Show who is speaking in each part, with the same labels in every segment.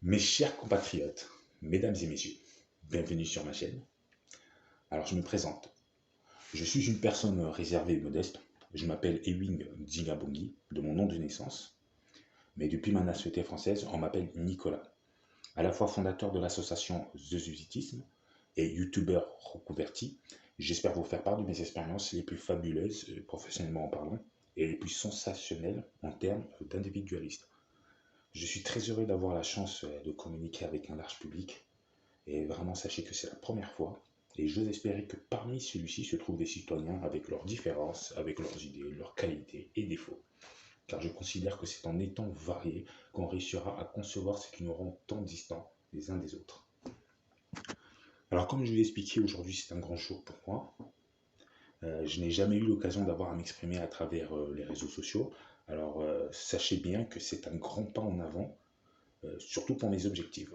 Speaker 1: Mes chers compatriotes, mesdames et messieurs, bienvenue sur ma chaîne. Alors je me présente. Je suis une personne réservée et modeste. Je m'appelle Ewing Dzingabongi, de mon nom de naissance. Mais depuis ma nationalité française, on m'appelle Nicolas. À la fois fondateur de l'association The Zuzitisme et youtubeur reconverti, j'espère vous faire part de mes expériences les plus fabuleuses, professionnellement en parlant, et les plus sensationnelles en termes d'individualisme. Je suis très heureux d'avoir la chance de communiquer avec un large public. Et vraiment, sachez que c'est la première fois. Et j'ose espérer que parmi celui-ci se trouvent des citoyens avec leurs différences, avec leurs idées, leurs qualités et défauts. Car je considère que c'est en étant variés qu'on réussira à concevoir ce qui nous rend tant distants les uns des autres. Alors comme je vous l'ai expliqué, aujourd'hui c'est un grand jour pour moi. Je n'ai jamais eu l'occasion d'avoir à m'exprimer à travers les réseaux sociaux. Alors sachez bien que c'est un grand pas en avant, surtout pour mes objectifs.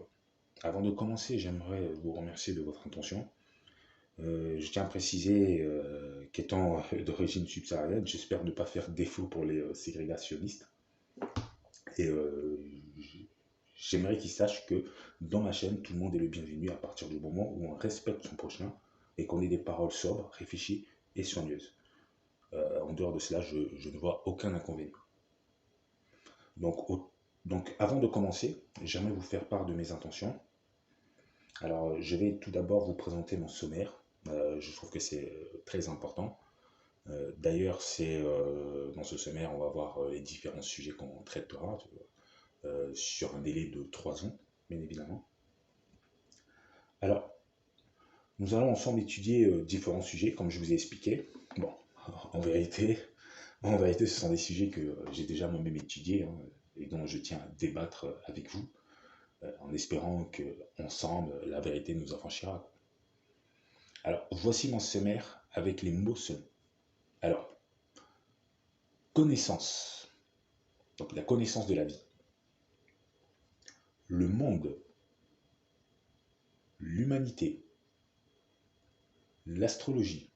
Speaker 1: Avant de commencer, j'aimerais vous remercier de votre attention. Je tiens à préciser qu'étant d'origine subsaharienne, j'espère ne pas faire défaut pour les ségrégationnistes. Et j'aimerais qu'ils sachent que dans ma chaîne, tout le monde est le bienvenu à partir du moment où on respecte son prochain et qu'on ait des paroles sobres, réfléchies et soigneuses. En dehors de cela, je ne vois aucun inconvénient. Donc, avant de commencer, j'aimerais vous faire part de mes intentions. Alors, je vais tout d'abord vous présenter mon sommaire. Je trouve que c'est très important. D'ailleurs, dans ce sommaire, on va voir les différents sujets qu'on traitera sur un délai de 3 ans, bien évidemment. Alors, nous allons ensemble étudier différents sujets, comme je vous ai expliqué. Bon, en vérité, ce sont des sujets que j'ai déjà moi-même étudiés hein, et dont je tiens à débattre avec vous, en espérant que ensemble, la vérité nous affranchira. Alors, voici mon sommaire avec les mots seuls. Alors, connaissance. Donc, la connaissance de la vie. Le monde. L'humanité. L'astrologie.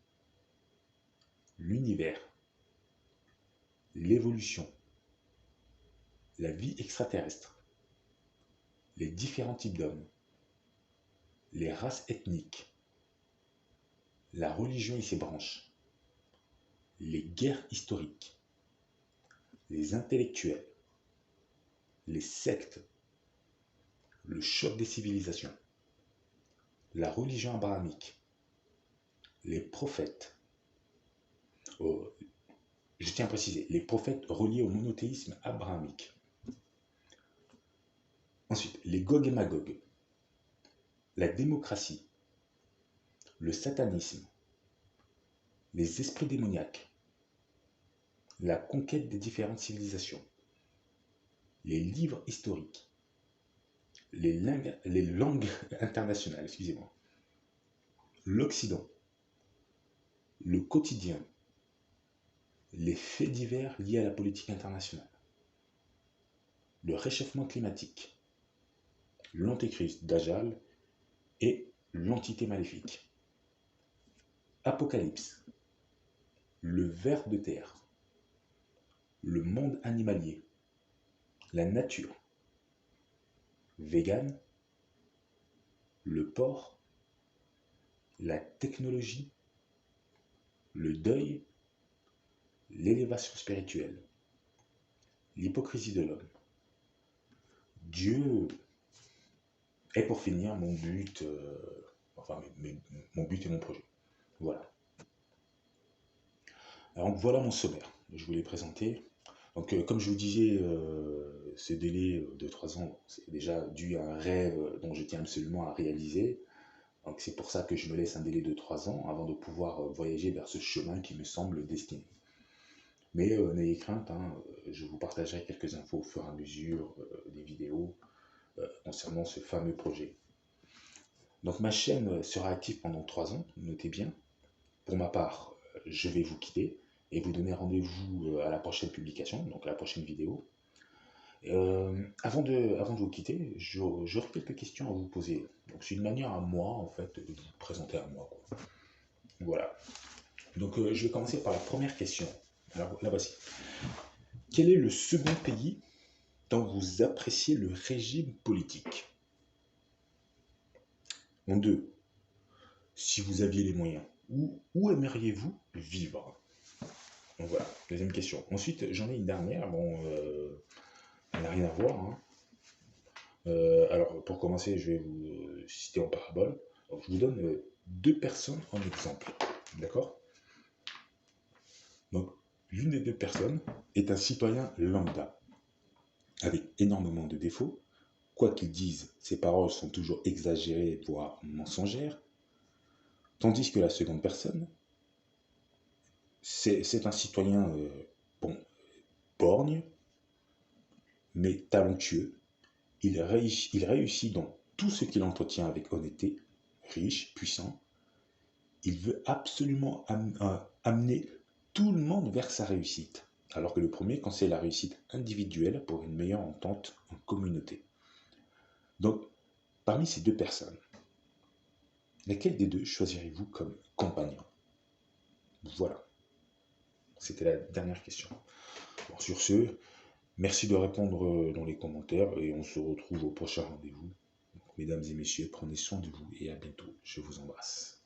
Speaker 1: L'univers. L'évolution. La vie extraterrestre. Les différents types d'hommes. Les races ethniques. La religion et ses branches. Les guerres historiques. Les intellectuels. Les sectes. Le choc des civilisations. La religion abrahamique. Les prophètes. Oh, je tiens à préciser, les prophètes reliés au monothéisme abrahamique. Ensuite, les Gog et Magog. La démocratie. Le satanisme. Les esprits démoniaques. La conquête des différentes civilisations. Les livres historiques. Les langues internationales, excusez-moi. L'Occident. Le quotidien. Les faits divers liés à la politique internationale. Le réchauffement climatique. L'antéchrist Dajjal et l'entité maléfique. Apocalypse. Le ver de terre. Le monde animalier. La nature. Vegan. Le porc. La technologie. Le deuil. L'élévation spirituelle. L'hypocrisie de l'homme. Dieu. Et pour finir, mon but, mon but et mon projet. Voilà. Alors voilà mon sommaire. Je vous l'ai présenté. Donc comme je vous disais, ce délai de 3 ans, c'est déjà dû à un rêve dont je tiens absolument à réaliser. Donc c'est pour ça que je me laisse un délai de 3 ans avant de pouvoir voyager vers ce chemin qui me semble destiné. Mais n'ayez crainte, hein, je vous partagerai quelques infos au fur et à mesure des vidéos concernant ce fameux projet. Donc ma chaîne sera active pendant 3 ans, notez bien. Pour ma part, je vais vous quitter et vous donner rendez-vous à la prochaine publication, donc à la prochaine vidéo. Avant de vous quitter, j'aurai quelques questions à vous poser. Donc c'est une manière à moi, en fait, de vous présenter à moi, quoi. Voilà. Donc je vais commencer par la première question. Alors la voici. Quel est le second pays tant vous appréciez le régime politique. En 2, si vous aviez les moyens, où aimeriez-vous vivre? Donc voilà, deuxième question. Ensuite, j'en ai une dernière. Bon, elle n'a rien à voir, hein. Alors, pour commencer, je vais vous citer en parabole. Donc, je vous donne deux personnes en exemple. D'accord? Donc, l'une des deux personnes est un citoyen lambda, avec énormément de défauts. Quoi qu'il dise, ses paroles sont toujours exagérées, voire mensongères. Tandis que la seconde personne, c'est un citoyen, bon, borgne, mais talentueux. Il réussit dans tout ce qu'il entretient avec honnêteté, riche, puissant. Il veut absolument amener tout le monde vers sa réussite. Alors que le premier conseille la réussite individuelle pour une meilleure entente en communauté. Donc, parmi ces deux personnes, laquelle des deux choisirez-vous comme compagnon? Voilà, c'était la dernière question. Bon, sur ce, merci de répondre dans les commentaires et on se retrouve au prochain rendez-vous. Mesdames et messieurs, prenez soin de vous et à bientôt. Je vous embrasse.